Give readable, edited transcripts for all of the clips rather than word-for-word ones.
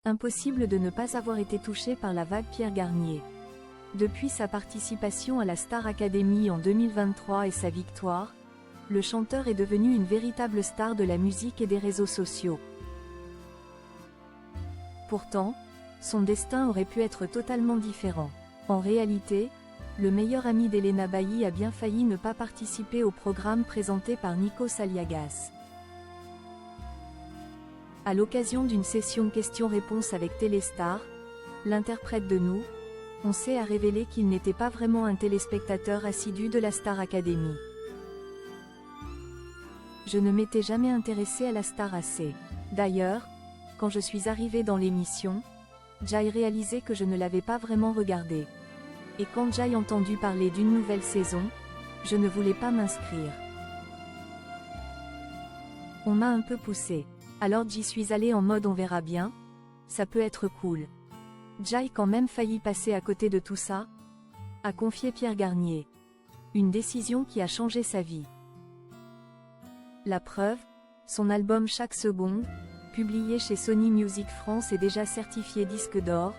Impossible de ne pas avoir été touché par la vague Pierre Garnier. Depuis sa participation à la Star Academy en 2023 et sa victoire, le chanteur est devenu une véritable star de la musique et des réseaux sociaux. Pourtant, son destin aurait pu être totalement différent. En réalité, le meilleur ami d'Elena Bailly a bien failli ne pas participer au programme présenté par Nikos Aliagas. À l'occasion d'une session questions-réponses avec Téléstar, l'interprète de Nous, on sait a révélé qu'il n'était pas vraiment un téléspectateur assidu de la Star Academy. Je ne m'étais jamais intéressé à la Star AC. D'ailleurs, quand je suis arrivé dans l'émission, j'ai réalisé que je ne l'avais pas vraiment regardé. Et quand j'ai entendu parler d'une nouvelle saison, je ne voulais pas m'inscrire. On m'a un peu poussé. Alors j'y suis allé en mode on verra bien, ça peut être cool. J'ai quand même failli passer à côté de tout ça, a confié Pierre Garnier. Une décision qui a changé sa vie. La preuve, son album Chaque Seconde, publié chez Sony Music France est déjà certifié disque d'or,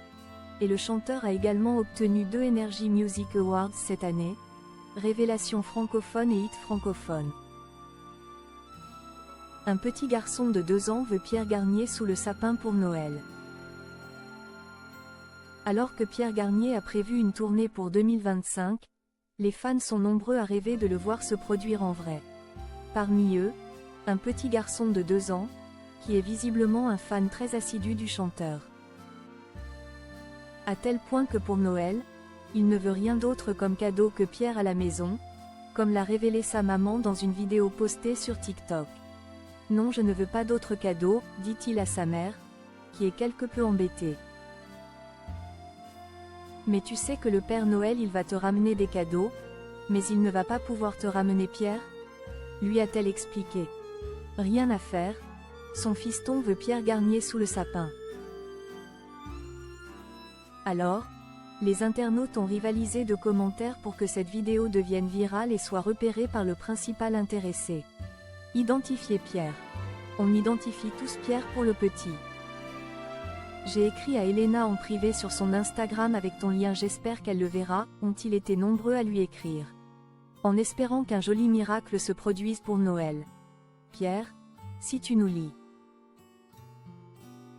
et le chanteur a également obtenu 2 Energy Music Awards cette année, Révélation francophone et Hit francophone. Un petit garçon de 2 ans veut Pierre Garnier sous le sapin pour Noël. Alors que Pierre Garnier a prévu une tournée pour 2025, les fans sont nombreux à rêver de le voir se produire en vrai. Parmi eux, un petit garçon de 2 ans, qui est visiblement un fan très assidu du chanteur. À tel point que pour Noël, il ne veut rien d'autre comme cadeau que Pierre à la maison, comme l'a révélé sa maman dans une vidéo postée sur TikTok. Non, je ne veux pas d'autre cadeau, dit-il à sa mère, qui est quelque peu embêtée. Mais tu sais que le Père Noël il va te ramener des cadeaux, mais il ne va pas pouvoir te ramener Pierre, lui a-t-elle expliqué. Rien à faire, son fiston veut Pierre Garnier sous le sapin. Alors, les internautes ont rivalisé de commentaires pour que cette vidéo devienne virale et soit repérée par le principal intéressé. Identifier Pierre. On identifie tous Pierre pour le petit. J'ai écrit à Elena en privé sur son Instagram avec ton lien, j'espère qu'elle le verra, ont-ils été nombreux à lui écrire. En espérant qu'un joli miracle se produise pour Noël. Pierre, si tu nous lis.